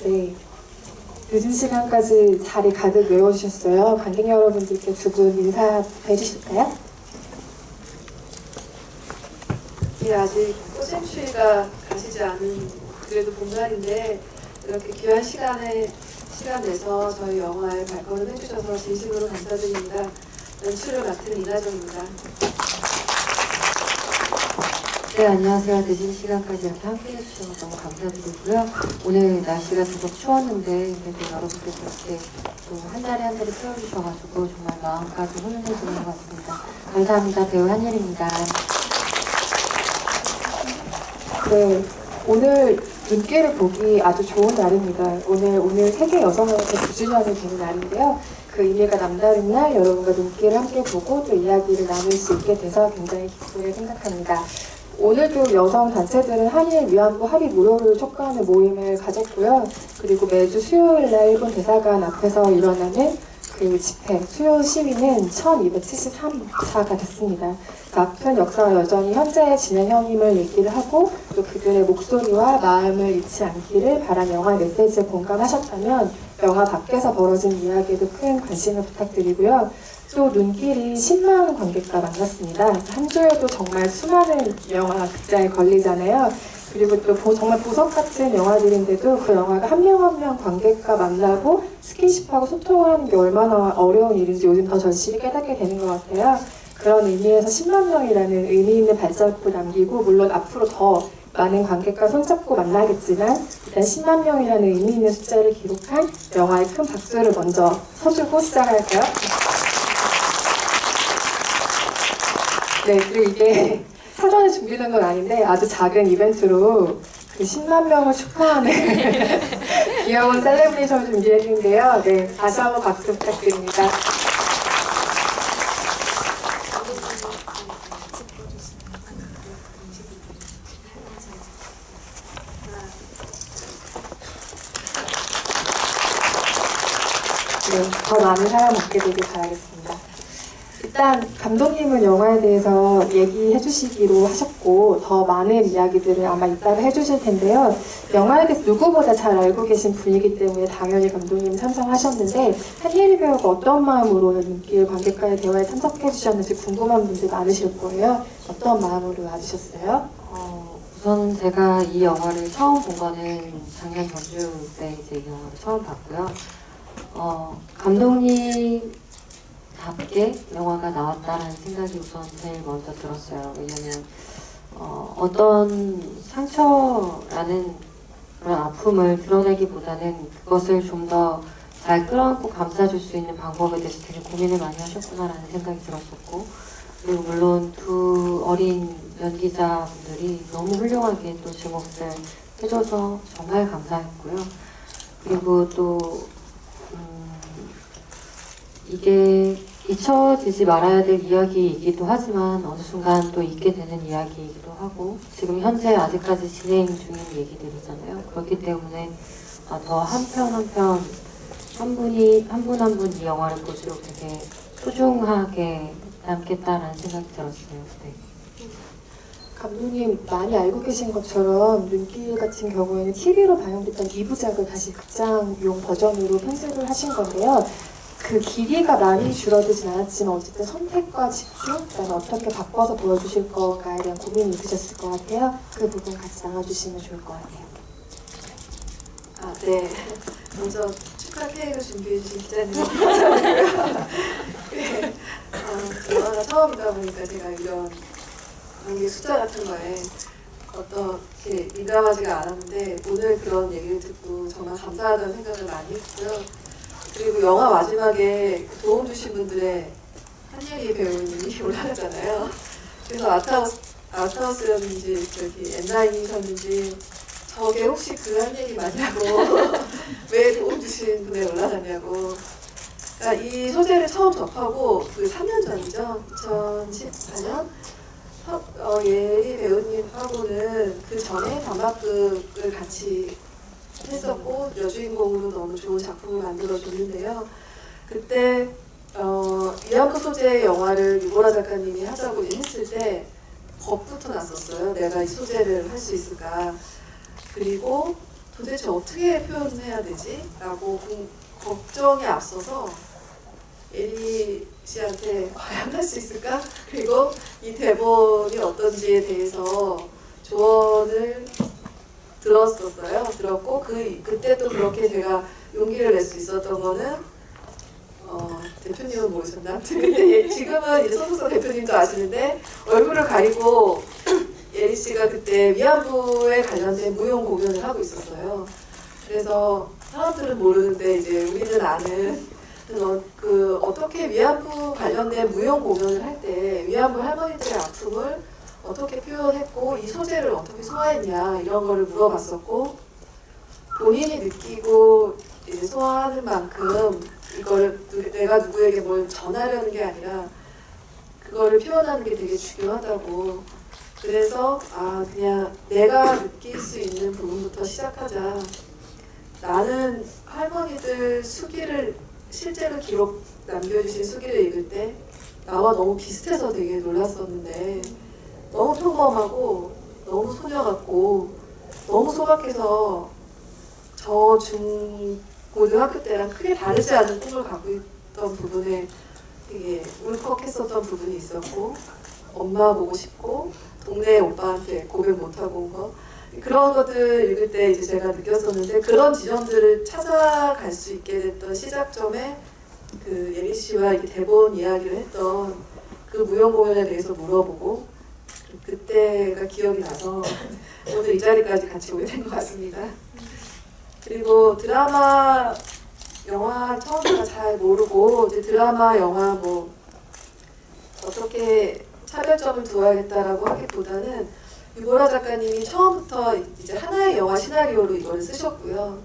네, 늦은 시간까지 자리 가득 메워주셨어요. 관객 여러분들께 두 분 인사 해주실까요? 예, 아직 꽃샘추위가 가시지 않은 그래도 봄날인데 이렇게 귀한 시간 내서 저희 영화에 발걸음 해주셔서 진심으로 감사드립니다. 연출을 맡은 이나정입니다. 네, 안녕하세요. 늦은 시간까지 이렇게 함께 해주셔서 너무 감사드리고요. 오늘 날씨가 비록 추웠는데 그래도 여러분께서 이렇게 또 한 자리 한 자리 채워주셔가지고 정말 마음까지 훈훈해지는 것 같습니다. 감사합니다. 배우 한예리입니다. 네, 오늘 눈길을 보기 아주 좋은 날입니다. 오늘 세계 여성의회 9주년이 되는 날인데요. 그 의미가 남다른 날 여러분과 눈길을 함께 보고 또 이야기를 나눌 수 있게 돼서 굉장히 기쁘게 생각합니다. 오늘도 여성 단체들은 한일 위안부 합의 무효를 촉구하는 모임을 가졌고요. 그리고 매주 수요일날 일본 대사관 앞에서 일어나는 그 집회, 수요 시위는 1273차가 됐습니다. 아픈 역사와 여전히 현재의 진행형임을 얘기를 하고 또 그들의 목소리와 마음을 잃지 않기를 바란 영화 메시지에 공감하셨다면 영화 밖에서 벌어진 이야기에도 큰 관심을 부탁드리고요. 또 눈길이 10만 관객과 만났습니다. 한 주에도 정말 수많은 영화 극장에 걸리잖아요. 그리고 또 정말 보석 같은 영화들인데도 그 영화가 한 명 한 명 관객과 만나고 스킨십하고 소통을 하는 게 얼마나 어려운 일인지 요즘 더 절실히 깨닫게 되는 것 같아요. 그런 의미에서 10만 명이라는 의미 있는 발자국을 남기고 물론 앞으로 더 많은 관객과 손잡고 만나겠지만 일단 10만 명이라는 의미 있는 숫자를 기록한 영화에 큰 박수를 먼저 쳐주고 시작할까요? 네, 그리고 이게 사전에 준비된 건 아닌데 아주 작은 이벤트로 그 10만 명을 축하하는 귀여운 셀레브레이션을 준비했는데요. 네, 다시 한번 박수 부탁드립니다. 네, 더 많은 사랑 받게 되길 바라겠습니다. 일단 감독님은 영화에 대해서 얘기해 주시기로 하셨고 더 많은 이야기들을 아마 이따가 해주실 텐데요. 영화에 대해서 누구보다 잘 알고 계신 분이기 때문에 당연히 감독님이 참석하셨는데 한예리 배우가 어떤 마음으로 눈길 관객과의 대화에 참석해 주셨는지 궁금한 분들 많으실 거예요. 어떤 마음으로 와주셨어요? 우선 제가 이 영화를 처음 본 거는 작년 전주 때 이제 이 영화를 처음 봤고요. 감독님답게 영화가 나왔다라는 생각이 우선 제일 먼저 들었어요. 왜냐면 어떤 상처라는 그런 아픔을 드러내기보다는 그것을 좀 더 잘 끌어안고 감싸줄 수 있는 방법에 대해서 되게 고민을 많이 하셨구나라는 생각이 들었었고, 그리고 물론 두 어린 연기자분들이 너무 훌륭하게 또 제 몫을 해줘서 정말 감사했고요. 그리고 또 이게 잊혀지지 말아야 될 이야기이기도 하지만 어느 순간 또 잊게 되는 이야기이기도 하고 지금 현재 아직까지 진행 중인 얘기들이잖아요. 그렇기 때문에 더 한 편 한 편 한 분 한 분 이 영화를 볼수록 되게 소중하게 남겠다라는 생각이 들었어요. 네. 감독님 많이 알고 계신 것처럼 눈길 같은 경우에는 TV로 방영됐던 2부작을 다시 극장용 버전으로 편집을 하신 건데요. 그 길이가 많이 줄어들진 않았지만 어쨌든 선택과 집중, 그다음에 어떻게 바꿔서 보여주실 거가에 대한 고민이 있으셨을 것 같아요. 그 부분 같이 나눠주시면 좋을 것 같아요. 네. 먼저 축하 케이크를 준비해주신 기자님 감사드리고요. 네. 영화가 처음이다 보니까 제가 이런 관객 숫자 같은 거에 어떻게 민감하지가 않았는데 오늘 그런 얘기를 듣고 정말 감사하다는 생각을 많이 했고요. 그리고 영화 마지막에 도움 주신 분들의 한예리 배우님이 올라가잖아요. 그래서 아트하우스였는지 저기 엔라인이셨는지 저게 혹시 그 한예리 맞냐고 왜 도움 주신 분에 올라가냐고. 그러니까 이 소재를 처음 접하고 그 3년 전이죠. 2014년 예리 배우님하고는 그 전에 단막극을 같이 했었고 여주인공으로 너무 좋은 작품을 만들어줬는데요. 그때 위안부 소재의 영화를 유보라 작가님이 하자고 했을 때 겁부터 났었어요. 내가 이 소재를 할 수 있을까. 그리고 도대체 어떻게 표현해야 되지? 라고 걱정이 앞서서 예리 씨한테 과연 할 수 있을까? 그리고 이 대본이 어떤지에 대해서 조언을 들었었어요. 들었고 그때 또 그렇게 제가 용기를 낼 수 있었던 거는 대표님은 모르셨나? 근데 지금은 이제 손석서 대표님도 아시는데 얼굴을 가리고 예리 씨가 그때 위안부에 관련된 무용 공연을 하고 있었어요. 그래서 사람들은 모르는데 이제 우리는 아는 어떻게 위안부 관련된 무용 공연을 할 때 위안부 할머니들의 아픔을 어떻게 표현했고 이 소재를 어떻게 소화했냐 이런 거를 물어봤었고 본인이 느끼고 이제 소화하는 만큼 이걸 내가 누구에게 뭘 전하려는 게 아니라 그거를 표현하는 게 되게 중요하다고. 그래서 그냥 내가 느낄 수 있는 부분부터 시작하자. 나는 할머니들 수기를 실제로 기록 남겨주신 수기를 읽을 때 나와 너무 비슷해서 되게 놀랐었는데 너무 평범하고 너무 소녀 같고 너무 소박해서 저 고등학교 때랑 크게 다르지 않은 꿈을 갖고 있던 부분에 되게 울컥했었던 부분이 있었고 엄마 보고 싶고 동네 오빠한테 고백 못하고 온 거 그런 것들 읽을 때 이제 제가 느꼈었는데 그런 지점들을 찾아갈 수 있게 됐던 시작점에 그 예리 씨와 이렇게 대본 이야기를 했던 그 무용 공연에 대해서 물어보고 그때가 기억이 나서 오늘 이 자리까지 같이 오게 된 것 같습니다. 그리고 드라마, 영화 처음부터 잘 모르고 이제 드라마, 영화 뭐 어떻게 차별점을 두어야겠다라고 하기보다는 유보라 작가님이 처음부터 이제 하나의 영화 시나리오로 이거를 쓰셨고요.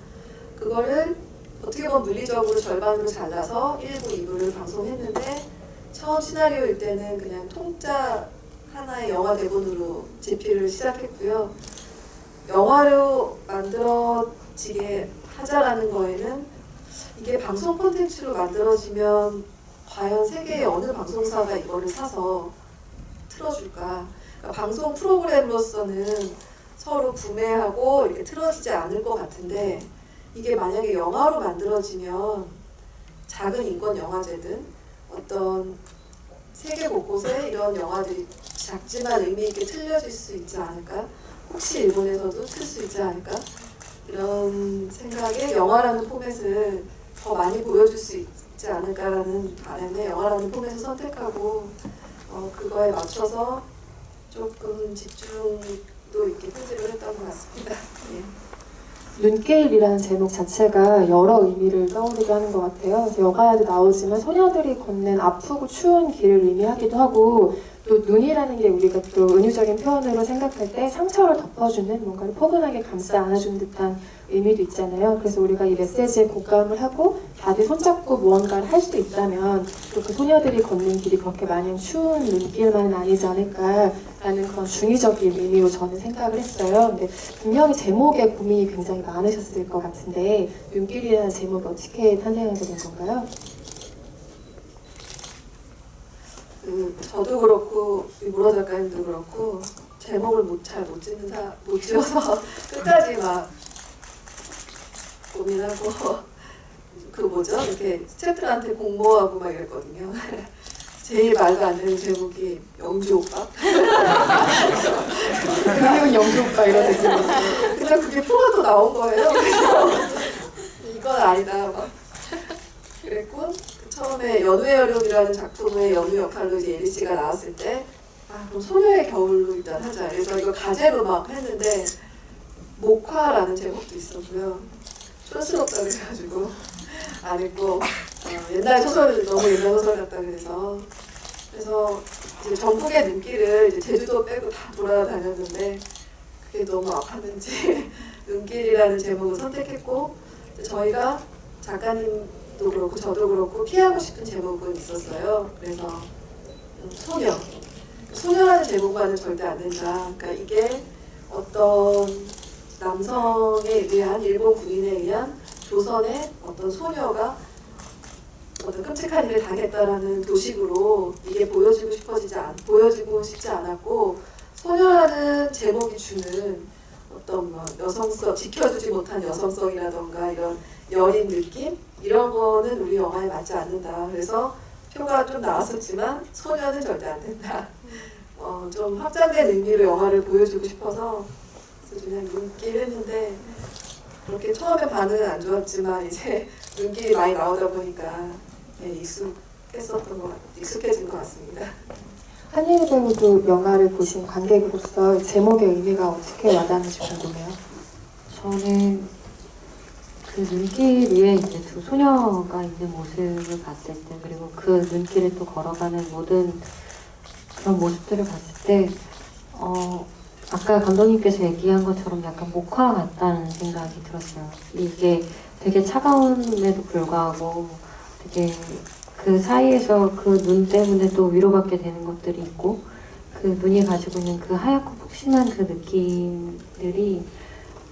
그거를 어떻게 보면 물리적으로 절반으로 잘라서 1부, 2부를 방송했는데 처음 시나리오일 때는 그냥 통짜 하나의 영화 대본으로 집필을 시작했고요. 영화로 만들어지게 하자라는 거에는 이게 방송 콘텐츠로 만들어지면 과연 세계의 어느 방송사가 이거를 사서 틀어줄까? 그러니까 방송 프로그램으로서는 서로 구매하고 이렇게 틀어지지 않을 것 같은데 이게 만약에 영화로 만들어지면 작은 인권 영화제든 어떤 세계 곳곳에 이런 영화들이 작지만 의미 있게 틀려질 수 있지 않을까? 혹시 일본에서도 틀 수 있지 않을까? 이런 생각에 영화라는 포맷을 더 많이 보여줄 수 있지 않을까라는 바람에 영화라는 포맷을 선택하고 그거에 맞춰서 조금 집중도 있게 편집을 했던 것 같습니다. 예. 눈길이라는 제목 자체가 여러 의미를 떠오르게 하는 것 같아요. 영화에도 나오지만 소녀들이 걷는 아프고 추운 길을 의미하기도 하고 또 눈이라는 게 우리가 또 은유적인 표현으로 생각할 때 상처를 덮어주는 뭔가를 포근하게 감싸 안아주는 듯한 의미도 있잖아요. 그래서 우리가 이 메시지에 공감을 하고 다들 손잡고 무언가를 할 수 있다면 또 그 소녀들이 걷는 길이 그렇게 마냥 추운 눈길만은 아니지 않을까라는 그런 중의적인 의미로 저는 생각을 했어요. 근데 분명히 제목에 고민이 굉장히 많으셨을 것 같은데 눈길이라는 제목이 어떻게 탄생하게 된 건가요? 저도 그렇고 유보라 작가님도 그렇고 제목을 잘 못 지어서 끝까지 막 고민하고 그 뭐죠? 이렇게 스태프들한테 공모하고 막 이랬거든요. 제일 말도 안 되는 제목이 영주 오빠. 그리고 영주 오빠 이런 느낌으로. 근데 그게 표가 또 나온 거예요. 그래서 이건 아니다 막 그랬고 처음에 연우의 여름이라는 작품의 연우 역할로 이제 예리 씨가 나왔을 때 그럼 소녀의 겨울로 일단 하자. 그래서 이거 가제로 막 했는데 목화라는 제목도 있었고요. 촌스럽다 그래가지고 안 했고 옛날 소설 너무 옛날 소설 같다 그래서 이제 전국의 눈길을 이제 제주도 빼고 다 돌아다녔는데 그게 너무 아팠는지 눈길이라는 제목을 선택했고 저희가 작가님도 그렇고 저도 그렇고 피하고 싶은 제목은 있었어요. 그래서 소녀. 소녀라는 제목만은 절대 안 된다. 그러니까 이게 어떤 남성에 의한 일본 군인에 의한 조선의 어떤 소녀가 어떤 끔찍한 일을 당했다라는 도식으로 이게 보여지고 싶지 않았고 소녀라는 제목이 주는 어떤 뭐 여성성, 지켜주지 못한 여성성이라던가 이런 여린 느낌 이런 거는 우리 영화에 맞지 않는다. 그래서 표가 좀 나왔었지만 소녀는 절대 안 된다. 좀 확장된 의미로 영화를 보여주고 싶어서 그래서 그냥 눈길 했는데 그렇게 처음에 반응은 안 좋았지만 이제 눈길이 많이 나오다 보니까 익숙해진 것 같습니다. 한예리 배우도 영화를 보신 관객으로서 제목의 의미가 어떻게 와닿는지 궁금해요. 저는 그 눈길 위에 이제 두 소녀가 있는 모습을 봤을 때, 그리고 그 눈길을 또 걸어가는 모든 그런 모습들을 봤을 때, 아까 감독님께서 얘기한 것처럼 약간 목화 같다는 생각이 들었어요. 이게 되게 차가움에도 불구하고 되게 그 사이에서 그 눈 때문에 또 위로받게 되는 것들이 있고, 그 눈이 가지고 있는 그 하얗고 푹신한 그 느낌들이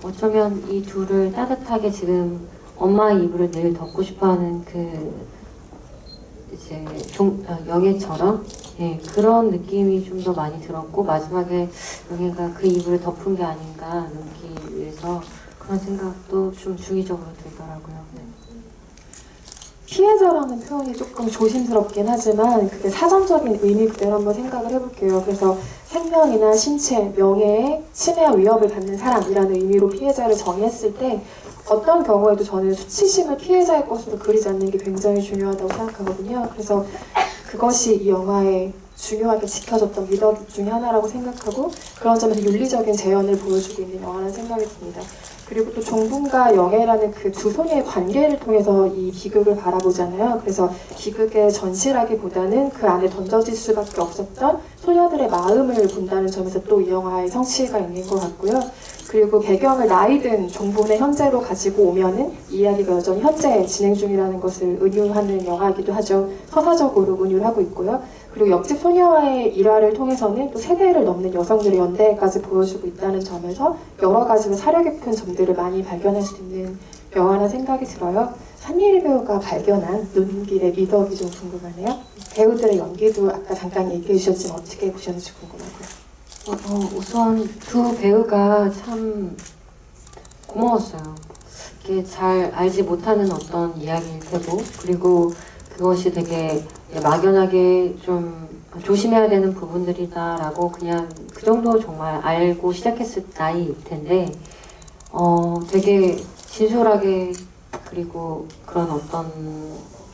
어쩌면 이 둘을 따뜻하게 지금 엄마의 이불을 늘 덮고 싶어하는 그 이제 영애처럼 그런 느낌이 좀 더 많이 들었고, 마지막에 영애가 그 이불을 덮은 게 아닌가 눈길 위해서 그런 생각도 좀 중의적으로 들더라고요. 네. 피해자라는 표현이 조금 조심스럽긴 하지만 그게 사전적인 의미 그대로 한번 생각을 해볼게요. 그래서 생명이나 신체, 명예에 침해와 위협을 받는 사람이라는 의미로 피해자를 정의했을 때 어떤 경우에도 저는 수치심을 피해자의 것으로 그리지 않는 게 굉장히 중요하다고 생각하거든요. 그래서 그것이 이 영화에 중요하게 지켜졌던 미덕 중에 하나라고 생각하고, 그런 점에서 윤리적인 재현을 보여주고 있는 영화라는 생각이 듭니다. 그리고 또 종분과 영애라는 그 두 소녀의 관계를 통해서 이 비극을 바라보잖아요. 그래서 비극의 전시라기보다는 그 안에 던져질 수밖에 없었던 소녀들의 마음을 본다는 점에서 또 이 영화의 성취가 있는 것 같고요. 그리고 배경을 나이든 종분의 현재로 가지고 오면은 이 이야기가 여전히 현재 진행 중이라는 것을 은유하는 영화이기도 하죠. 서사적으로 은유를 하고 있고요. 그리고 옆집 소녀와의 일화를 통해서는 또 세대를 넘는 여성들의 연대까지 보여주고 있다는 점에서 여러 가지로 사려 깊은 점들을 많이 발견할 수 있는 영화라는 생각이 들어요. 한예리 배우가 발견한 눈길의 미덕이 좀 궁금하네요. 배우들의 연기도 아까 잠깐 얘기해 주셨지만 어떻게 보셨는지 궁금하고요. 우선 두 배우가 참 고마웠어요. 이게 잘 알지 못하는 어떤 이야기일 테고, 그리고 그것이 되게 막연하게 좀 조심해야 되는 부분들이다라고 그냥 그 정도 정말 알고 시작했을 나이일 텐데, 되게 진솔하게, 그리고 그런 어떤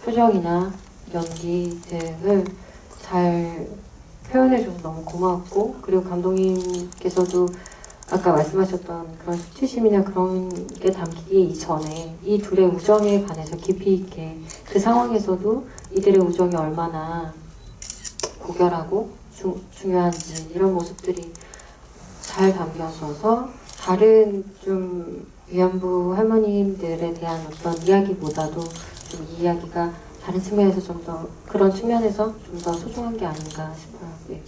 표정이나 연기들을 잘 표현해줘서 너무 고마웠고, 그리고 감독님께서도 아까 말씀하셨던 그런 수치심이나 그런 게 담기기 이전에 이 둘의 우정에 관해서 깊이 있게, 그 상황에서도 이들의 우정이 얼마나 고결하고 중요한지 이런 모습들이 잘 담겨져서 다른 좀 위안부 할머님들에 대한 어떤 이야기보다도 좀 이 이야기가 다른 측면에서 좀 더, 그런 측면에서 좀 더 소중한 게 아닌가 싶어요. 네.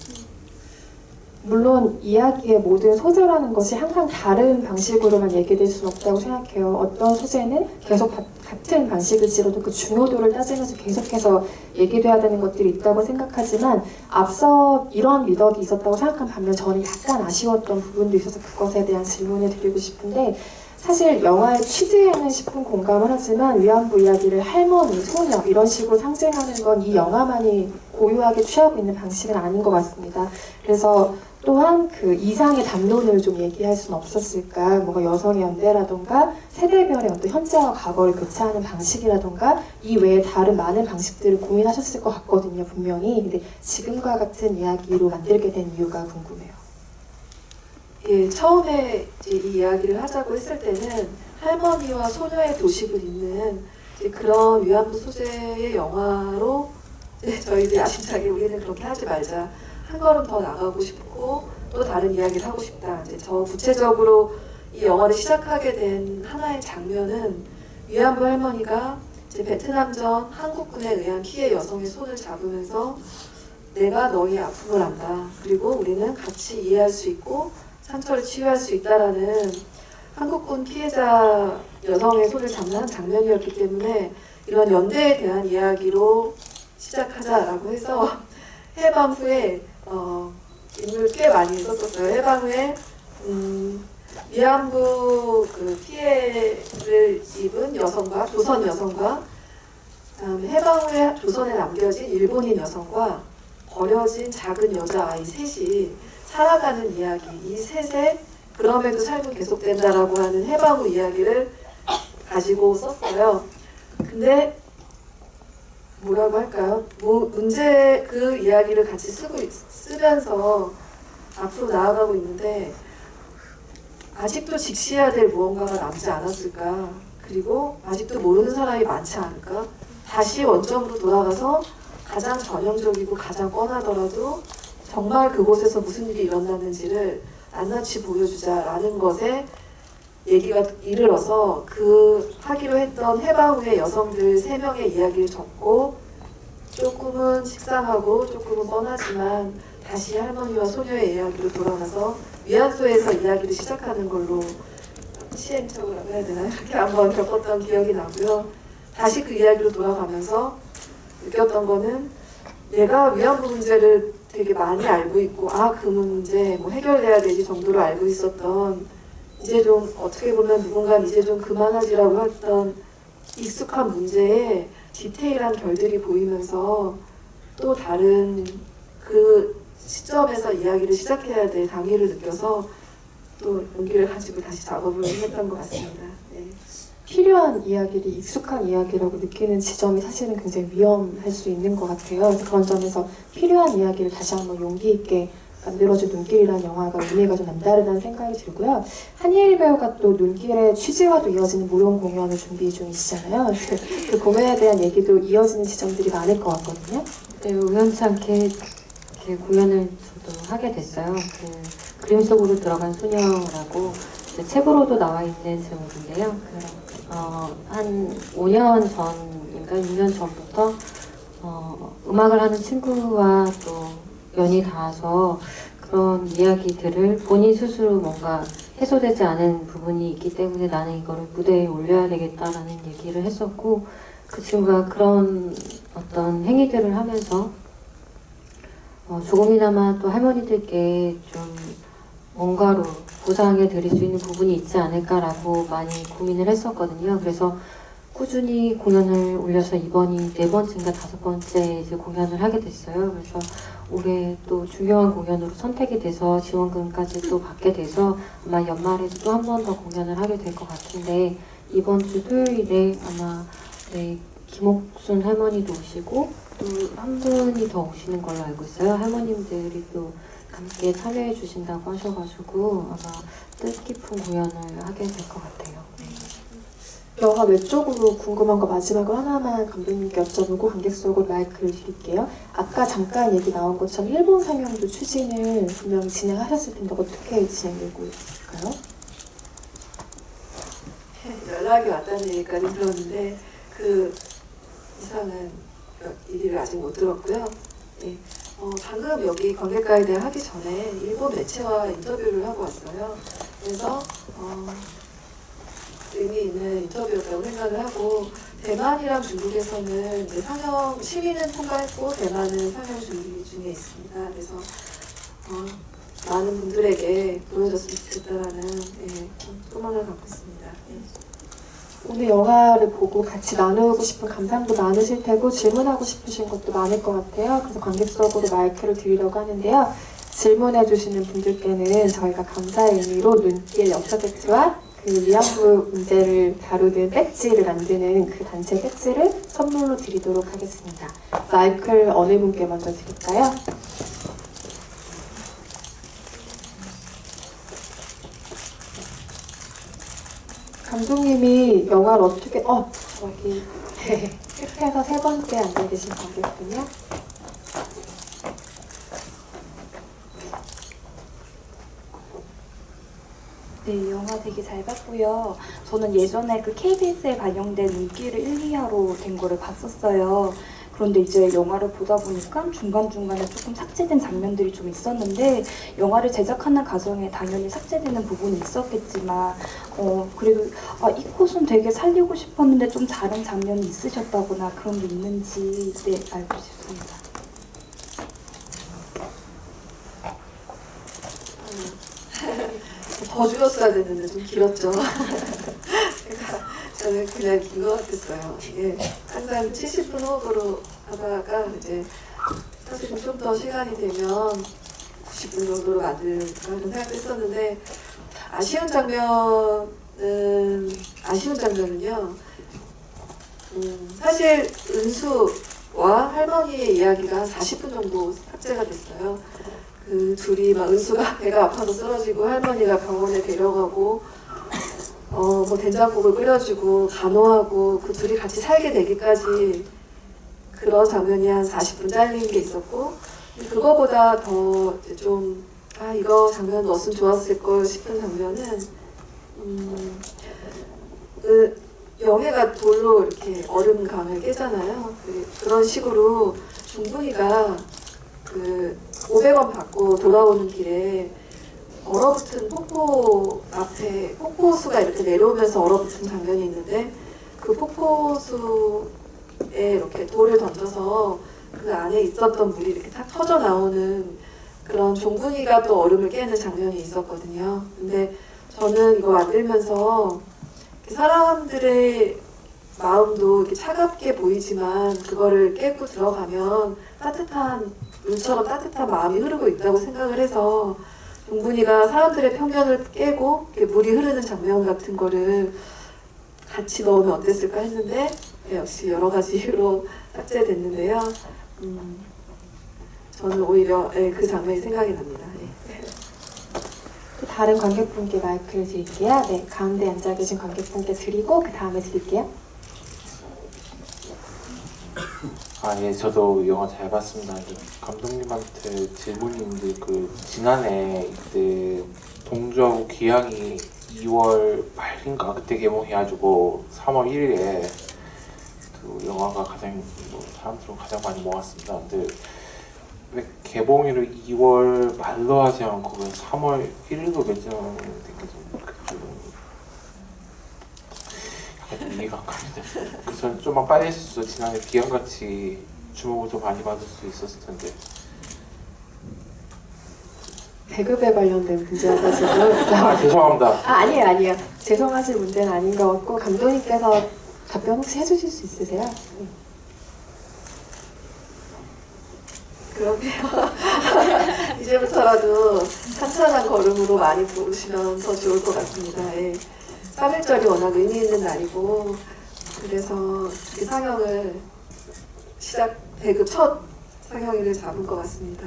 물론 이야기의 모든 소재라는 것이 항상 다른 방식으로만 얘기될 수는 없다고 생각해요. 어떤 소재는 계속 같은 방식일지라도 그 중요도를 따지면서 계속해서 얘기돼야 되는 것들이 있다고 생각하지만, 앞서 이런 미덕이 있었다고 생각한 반면 저는 약간 아쉬웠던 부분도 있어서 그것에 대한 질문을 드리고 싶은데, 사실 영화의 취지에는 십분 공감을 하지만 위안부 이야기를 할머니, 소녀 이런 식으로 상징하는 건 이 영화만이 고유하게 취하고 있는 방식은 아닌 것 같습니다. 그래서 또한 그 이상의 담론을 좀 얘기할 수는 없었을까, 뭔가 여성의 연대라던가 세대별의 어떤 현재와 과거를 교차하는 방식이라던가 이 외에 다른 많은 방식들을 고민하셨을 것 같거든요, 분명히. 근데 지금과 같은 이야기로 만들게 된 이유가 궁금해요. 예, 처음에 이제 이 이야기를 하자고 했을 때는 할머니와 소녀의 도식을 잇는 이제 그런 위안부 소재의 영화로 저희도 야심차게 우리는 그렇게 하지 말자, 한 걸음 더 나가고 싶고 또 다른 이야기를 하고 싶다. 이제 저 구체적으로 이 영화를 시작하게 된 하나의 장면은 위안부 할머니가 이제 베트남전 한국군에 의한 피해 여성의 손을 잡으면서 내가 너희 아픔을 안다. 그리고 우리는 같이 이해할 수 있고 상처를 치유할 수 있다라는 한국군 피해자 여성의 손을 잡는 한 장면이었기 때문에 이런 연대에 대한 이야기로 시작하자라고 해서 해방 후에 인물 꽤 많이 썼었어요. 해방 후에 위안부 그 피해를 입은 여성과 조선 여성과 그다음에 해방 후에 조선에 남겨진 일본인 여성과 버려진 작은 여자아이 셋이 살아가는 이야기, 이 셋의 그럼에도 삶은 계속된다라고 하는 해방 후 이야기를 가지고 썼어요. 근데 뭐라고 할까요? 문제 그 이야기를 같이 쓰면서 앞으로 나아가고 있는데 아직도 직시해야 될 무언가가 남지 않았을까? 그리고 아직도 모르는 사람이 많지 않을까? 다시 원점으로 돌아가서 가장 전형적이고 가장 뻔하더라도 정말 그곳에서 무슨 일이 일어났는지를 낱낱이 보여주자라는 것에 얘기가 이르러서 그 하기로 했던 해방 후의 여성들 3명의 이야기를 적고 조금은 식상하고 조금은 뻔하지만 다시 할머니와 소녀의 이야기로 돌아가서 위안소에서 이야기를 시작하는 걸로 시행착오라고 해야 되나 이렇게 한번 겪었던 기억이 나고요. 다시 그 이야기로 돌아가면서 느꼈던 거는 내가 위안부 문제를 되게 많이 알고 있고 그 문제 뭐 해결돼야 되지 정도로 알고 있었던 이제 좀 어떻게 보면 누군가는 이제 좀 그만하지라고 했던 익숙한 문제에 디테일한 결들이 보이면서 또 다른 그 시점에서 이야기를 시작해야 될 당위를 느껴서 또 용기를 가지고 다시 작업을 했던 것 같습니다. 네. 필요한 이야기를 익숙한 이야기라고 느끼는 지점이 사실은 굉장히 위험할 수 있는 것 같아요. 그래서 그런 점에서 필요한 이야기를 다시 한번 용기 있게 만들어준 눈길이라는 영화가 의미가 좀 남다르다는 생각이 들고요. 한예일 배우가 또 눈길의 취지와도 이어지는 무용 공연을 준비 중이시잖아요. 그 공연에 대한 얘기도 이어지는 지점들이 많을 것 같거든요. 네, 우연치 않게 이렇게 공연을 저도 하게 됐어요. 그 그림 속으로 들어간 소녀라고 이제 책으로도 나와 있는 제목인데요. 한 5년 전인가 6년 전부터 음악을 하는 친구와 또 연이 닿아서 그런 이야기들을 본인 스스로 뭔가 해소되지 않은 부분이 있기 때문에 나는 이거를 무대에 올려야 되겠다라는 얘기를 했었고 그 친구가 그런 어떤 행위들을 하면서 조금이나마 또 할머니들께 좀 뭔가로 보상해 드릴 수 있는 부분이 있지 않을까라고 많이 고민을 했었거든요. 그래서 꾸준히 공연을 올려서 이번이 4번째인가 5번째 이제 공연을 하게 됐어요. 그래서 올해 또 중요한 공연으로 선택이 돼서 지원금까지 또 받게 돼서 아마 연말에도 또 한 번 더 공연을 하게 될 것 같은데 이번 주 토요일에 아마 김옥순 할머니도 오시고 또 한 분이 더 오시는 걸로 알고 있어요. 할머님들이 또 함께 참여해 주신다고 하셔가지고 아마 뜻깊은 공연을 하게 될 것 같아요. 영화 외적으로 궁금한 거 마지막으로 하나만 감독님께 여쭤보고 관객석으로 마이크를 드릴게요. 아까 잠깐 얘기 나온 것처럼 일본 상영도 추진을 분명히 진행하셨을 텐데 어떻게 진행되고 있을까요? 연락이 왔다는 얘기까지 들었는데 그 이상은 일을 아직 못 들었고요. 네. 방금 여기 관객과에 대해 하기 전에 일본 매체와 인터뷰를 하고 왔어요. 그래서 의미 있는 인터뷰였다고 생각을 하고 대만이랑 중국에서는 이제 상영 심의는 통과했고 대만은 상영 준비 중에 있습니다. 그래서 많은 분들에게 보여줬으면 좋겠다라는 소망을 갖고 있습니다. 네. 오늘 영화를 보고 같이 나누고 싶은 감상도 많으실 테고 질문하고 싶으신 것도 많을 것 같아요. 그래서 관객석으로 마이크를 드리려고 하는데요. 질문해 주시는 분들께는 저희가 감사의 의미로 눈길 역사 배지와 그 위안부 문제를 다루는 배지를 만드는 그 단체 배지를 선물로 드리도록 하겠습니다. 마이크를 어느 분께 먼저 드릴까요? 감독님이 영화를 어떻게 저기 끝에서 3번째 앉아 계신 관객분이요. 네, 영화 되게 잘 봤고요. 저는 예전에 그 KBS에 반영된 눈길을 1, 2화로 된 거를 봤었어요. 그런데 이제 영화를 보다 보니까 중간중간에 조금 삭제된 장면들이 좀 있었는데 영화를 제작하는 과정에 당연히 삭제되는 부분이 있었겠지만 그래도 이 컷은 되게 살리고 싶었는데 좀 다른 장면이 있으셨다거나 그런 게 있는지 알고 싶습니다. 더 줄였어야 됐는데 좀 길었죠. 그러니까 저는 그냥 긴 것 같았어요. 예. 항상 70분 호흡으로 하다가 이제 사실 좀 더 시간이 되면 90분 정도로 만들까 하는 생각도 했었는데 아쉬운 장면은요. 사실 은수와 할머니의 이야기가 40분 정도 삭제가 됐어요. 그 둘이 막 은수가 배가 아파서 쓰러지고 할머니가 병원에 데려가고 뭐 된장국을 끓여주고 간호하고 그 둘이 같이 살게 되기까지 그런 장면이 한 40분 잘린 게 있었고 그거보다 더 이제 좀 이거 장면 넣었으면 좋았을 걸 싶은 장면은 그 영애가 돌로 이렇게 얼음강을 깨잖아요. 그런 식으로 종분이가 그 500원 받고 돌아오는 길에 얼어붙은 폭포 앞에 폭포수가 이렇게 내려오면서 얼어붙은 장면이 있는데 그 폭포수에 이렇게 돌을 던져서 그 안에 있었던 물이 이렇게 탁 터져 나오는 그런 종분이가 또 얼음을 깨는 장면이 있었거든요. 근데 저는 이거 만들면서 사람들의 마음도 이렇게 차갑게 보이지만 그거를 깨고 들어가면 따뜻한 물처럼 따뜻한 마음이 흐르고 있다고 생각을 해서 종분이가 사람들의 편견을 깨고 이렇게 물이 흐르는 장면 같은 거를 같이 넣으면 어땠을까 했는데 역시 여러 가지 이유로 삭제됐는데요. 저는 오히려 그 장면이 생각이 납니다. 또 다른 관객분께 마이크를 드릴게요. 네, 가운데 앉아 계신 관객분께 드리고 그 다음에 드릴게요. 예, 저도 영화 잘 봤습니다. 감독님한테 질문이 있는데 그 지난해 이때 동주하고 기항이 2월 말인가 그때 개봉해가지고 3월 1일에 그 영화가 가장 사람들은 가장 많이 모았습니다. 근데 왜 개봉일을 2월 말로 하지 않고 3월 1일로 결정된 게 좀 약간 이해가 안 갑니다. 그래서 좀만 빨리 했었어. 지난해 기왕같이 주목을 좀 많이 받을 수 있었을 텐데. 배급에 관련된 문제여가지고 죄송합니다. 아니에요. 죄송하실 문제는 아닌 것 같고 감독님께서 답변 혹시 해주실 수 있으세요? 네. 그러게요. 이제부터라도 찬찬한 걸음으로 많이 부르시면 더 좋을 것 같습니다. 3일절이 워낙 의미 있는 날이고 그래서 이 상영을 배급 첫 상영일을 잡은 것 같습니다.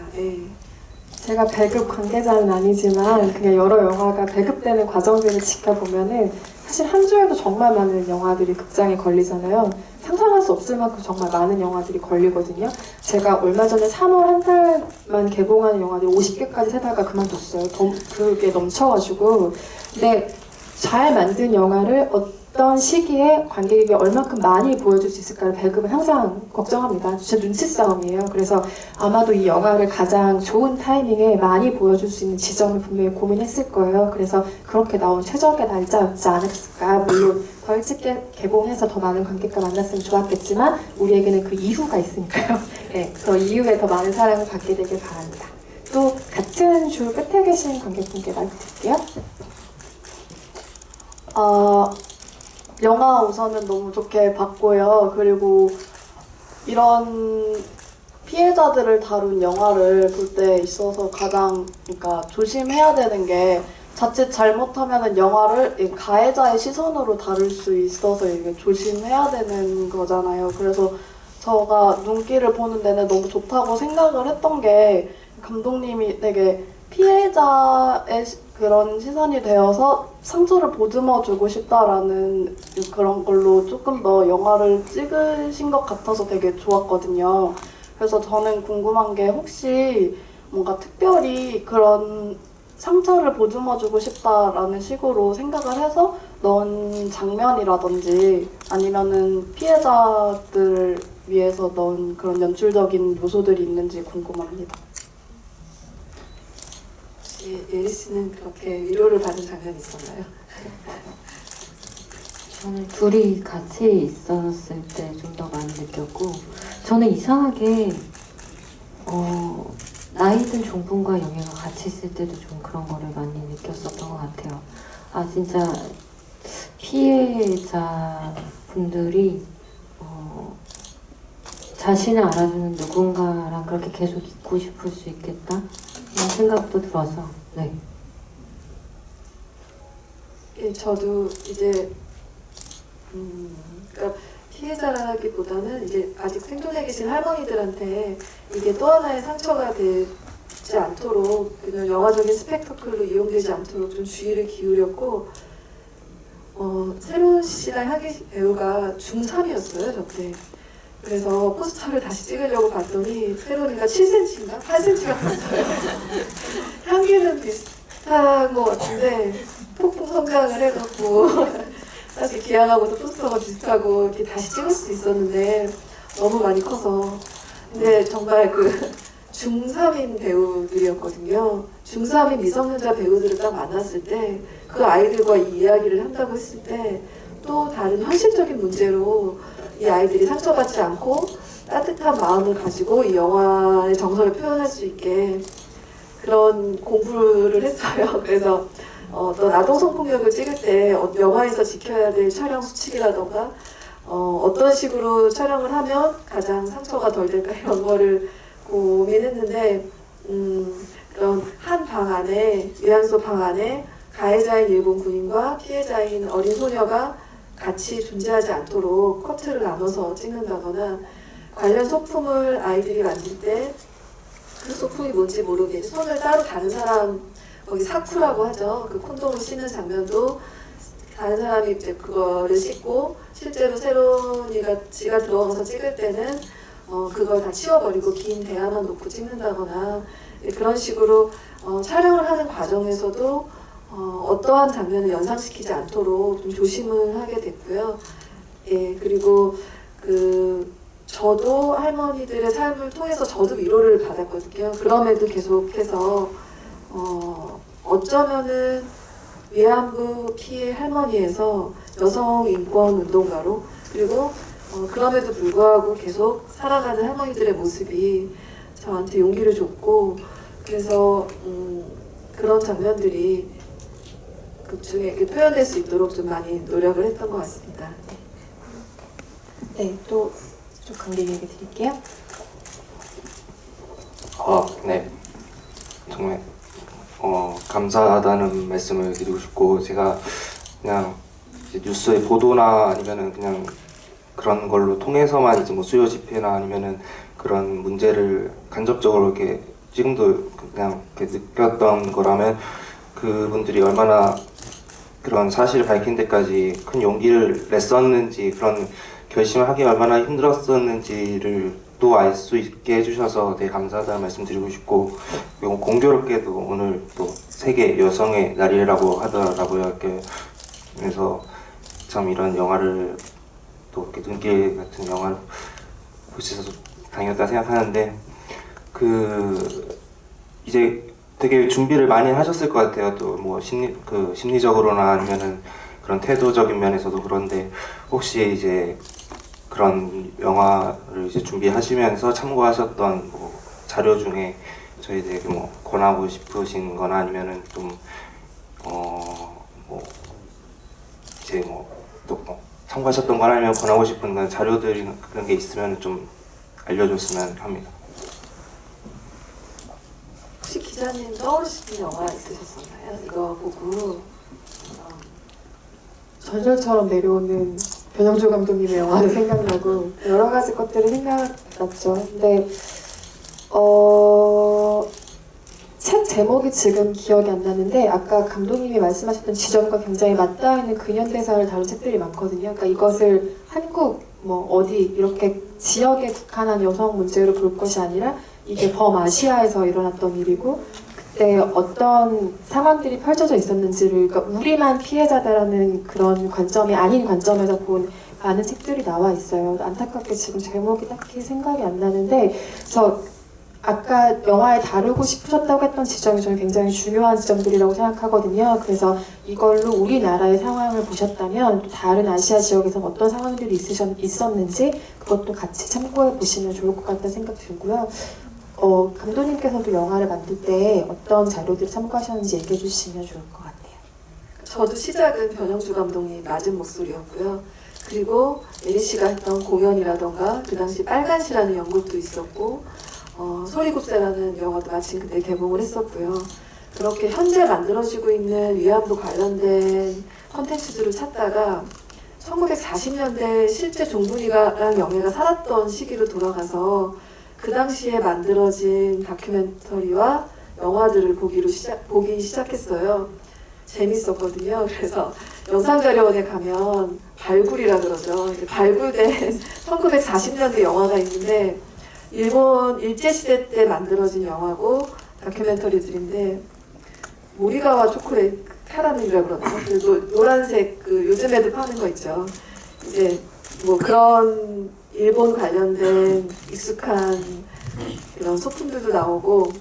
제가 배급 관계자는 아니지만 그냥 여러 영화가 배급되는 과정들을 지켜보면은 사실 한 주에도 정말 많은 영화들이 극장에 걸리잖아요. 상상할 수 없을 만큼 정말 많은 영화들이 걸리거든요. 제가 얼마 전에 3월 한 달만 개봉하는 영화들이 50개까지 세다가 그만뒀어요. 그게 넘쳐가지고. 근데 잘 만든 영화를 어떤 시기에 관객에게 얼만큼 많이 보여줄 수 있을까를 배급은 항상 걱정합니다. 제 눈치 싸움이에요. 그래서 아마도 이 영화를 가장 좋은 타이밍에 많이 보여줄 수 있는 지점을 분명히 고민했을 거예요. 그래서 그렇게 나온 최적의 날짜였지 않았을까. 물론 더 일찍 개봉해서 더 많은 관객과 만났으면 좋았겠지만 우리에게는 그 이후가 있으니까요. 네, 그 이후에 더 많은 사랑을 받게 되길 바랍니다. 또 같은 줄 끝에 계신 관객분께 마이크 드릴게요. 영화 우선은 너무 좋게 봤고요. 그리고 이런 피해자들을 다룬 영화를 볼 때 있어서 가장 조심해야 되는 게 자칫 잘못하면은 영화를 가해자의 시선으로 다룰 수 있어서 이게 조심해야 되는 거잖아요. 그래서 제가 눈길을 보는 데는 너무 좋다고 생각을 했던 게 감독님이 되게 피해자의 그런 시선이 되어서 상처를 보듬어주고 싶다라는 그런 걸로 조금 더 영화를 찍으신 것 같아서 되게 좋았거든요. 그래서 저는 궁금한 게 혹시 뭔가 특별히 그런 상처를 보듬어주고 싶다라는 식으로 생각을 해서 넣은 장면이라든지 아니면은 피해자들을 위해서 넣은 그런 연출적인 요소들이 있는지 궁금합니다. 예리 씨는 그렇게 위로를 받은 장면이 있었나요? 저는 둘이 같이 있었을 때 좀 더 많이 느꼈고 저는 이상하게 나이든 종분과 영예가 같이 있을 때도 좀 그런 거를 많이 느꼈었던 것 같아요. 아 진짜 피해자분들이 자신을 알아주는 누군가랑 그렇게 계속 있고 싶을 수 있겠다 이런 생각도 들어서 네. 예, 저도 이제 그러니까 피해자라기보다는 이제 아직 생존해 계신 할머니들한테 이게 또 하나의 상처가 되지 않도록 그냥 영화적인 스펙터클로 이용되지 않도록 좀 주의를 기울였고 새로운 씨랑 향기 배우가 중3이었어요 저때. 그래서 포스터를 다시 찍으려고 봤더니 새로운이가 7cm인가 8cm가 됐어요. 향기는 비슷한 것 같은데 폭풍 성장을 해갖고 사실 기양하고도 포스터가 비슷하고 이렇게 다시 찍을 수 있었는데 너무 많이 커서. 근데 정말 그 중3인 배우들이었거든요. 중3인 미성년자 배우들을 딱 만났을 때 그 아이들과 이 이야기를 한다고 했을 때 또 다른 현실적인 문제로 이 아이들이 상처받지 않고 따뜻한 마음을 가지고 이 영화의 정서를 표현할 수 있게 그런 공부를 했어요. 그래서 어떤 아동 성폭력을 찍을 때 영화에서 지켜야 될 촬영 수칙이라던가 어떤 식으로 촬영을 하면 가장 상처가 덜 될까 이런 거를 고민했는데 그런 한 방 안에 위안소 방 안에 가해자인 일본 군인과 피해자인 어린 소녀가 같이 존재하지 않도록 커트를 나눠서 찍는다거나 관련 소품을 아이들이 만들 때 그 소품이 뭔지 모르게 손을 따로 다른 사람 거기 사쿠라고 하죠. 그 콘돔을 씻는 장면도 다른 사람이 이제 그거를 씻고 실제로 새로운이가 지가 들어가서 찍을 때는 그걸 다 치워버리고 긴 대야만 놓고 찍는다거나 그런 식으로 촬영을 하는 과정에서도 어떠한 장면을 연상시키지 않도록 좀 조심을 하게 됐고요. 예, 그리고 저도 할머니들의 삶을 통해서 저도 위로를 받았거든요. 그럼에도 계속해서 어쩌면은 위안부 피해 할머니에서 여성 인권 운동가로 그리고 그럼에도 불구하고 계속 살아가는 할머니들의 모습이 저한테 용기를 줬고 그래서 그런 장면들이 극 중에 이렇게 표현될 수 있도록 좀 많이 노력을 했던 것 같습니다. 네, 또 좀 관객 얘기 드릴게요. 네. 정말 감사하다는 말씀을 드리고 싶고 제가 그냥 이제 뉴스의 보도나 아니면은 그냥 그런 걸로 통해서만 이제 뭐 수요 집회나 아니면은 그런 문제를 간접적으로 이렇게 지금도 그냥 이렇게 느꼈던 거라면 그분들이 얼마나 그런 사실을 밝힌 데까지 큰 용기를 냈었는지 그런 결심을 하기 얼마나 힘들었었는지를 또 알 수 있게 해주셔서 되게 감사하다는 말씀 드리고 싶고 그리고 공교롭게도 오늘 또 세계 여성의 날이라고 하더라고요. 이렇게 그래서 참 이런 영화를 또 이렇게 눈길 같은 영화를 볼 수 있어서 다행이었다 생각하는데 이제 되게 준비를 많이 하셨을 것 같아요. 또 뭐 심리적으로나 아니면은 그런 태도적인 면에서도 그런데 혹시 이제 그런 영화를 이제 준비하시면서 참고하셨던 뭐 자료 중에 저희들에게 뭐 권하고 싶으신 거나 아니면은 좀 뭐 이제 뭐 또 뭐 참고하셨던 거나 아니면 권하고 싶은 그런 자료들이 그런 게 있으면 좀 알려줬으면 합니다. 혹시 기자님 떠오르시는 영화 있으셨었나요? 이거 보고 전설처럼 내려오는 변영주 감독님의 영화도 생각나고 여러 가지 것들이 생각났죠. 근데 책 제목이 지금 기억이 안 나는데 아까 감독님이 말씀하셨던 지점과 굉장히 맞닿아 있는 근현대사를 다룬 책들이 많거든요. 그러니까 이것을 한국 뭐 어디 이렇게 지역에 국한한 여성 문제로 볼 것이 아니라 이게 범아시아에서 일어났던 일이고 그때 어떤 상황들이 펼쳐져 있었는지를 그러니까 우리만 피해자다라는 그런 관점이 아닌 관점에서 본 많은 책들이 나와 있어요. 안타깝게 지금 제목이 딱히 생각이 안 나는데 그래서 아까 영화에 다루고 싶으셨다고 했던 지점이 저는 굉장히 중요한 지점들이라고 생각하거든요. 그래서 이걸로 우리나라의 상황을 보셨다면 또 다른 아시아 지역에서 어떤 상황들이 있었는지 그것도 같이 참고해 보시면 좋을 것 같다는 생각 들고요. 감독님께서도 영화를 만들 때 어떤 자료들을 참고하셨는지 얘기해 주시면 좋을 것 같아요. 저도 시작은 변영주 감독님 낮은 목소리였고요. 그리고 예리 씨가 했던 공연이라던가 그 당시 빨간시라는 연극도 있었고 소리곱새라는 영화도 마침 그때 개봉을 했었고요. 그렇게 현재 만들어지고 있는 위안부 관련된 컨텐츠들을 찾다가 1940년대 실제 종군이랑 영예가 살았던 시기로 돌아가서 그 당시에 만들어진 다큐멘터리와 영화들을 보기 시작했어요. 재밌었거든요. 그래서 영상자료원에 가면 발굴이라 그러죠. 이제 발굴된 1940년대 영화가 있는데 일본 일제시대 때 만들어진 영화고 다큐멘터리들인데 모리가와 초콜릿 카라멜이라고 그러나요? 그 노란색 그 요즘에도 파는 거 있죠. 이제 뭐 그런 일본 관련된 익숙한 이런 소품들도 나오고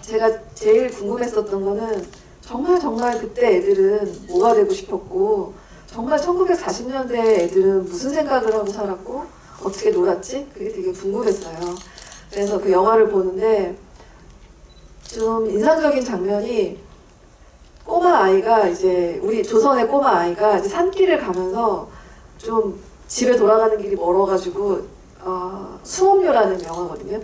제가 제일 궁금했었던 거는 정말 그때 애들은 뭐가 되고 싶었고 정말 1940년대 애들은 무슨 생각을 하고 살았고 어떻게 놀았지? 그게 되게 궁금했어요. 그래서 그 영화를 보는데 좀 인상적인 장면이 꼬마 아이가 이제 우리 조선의 꼬마 아이가 이제 산길을 가면서 좀 집에 돌아가는 길이 멀어가지고 수업료라는 영화거든요.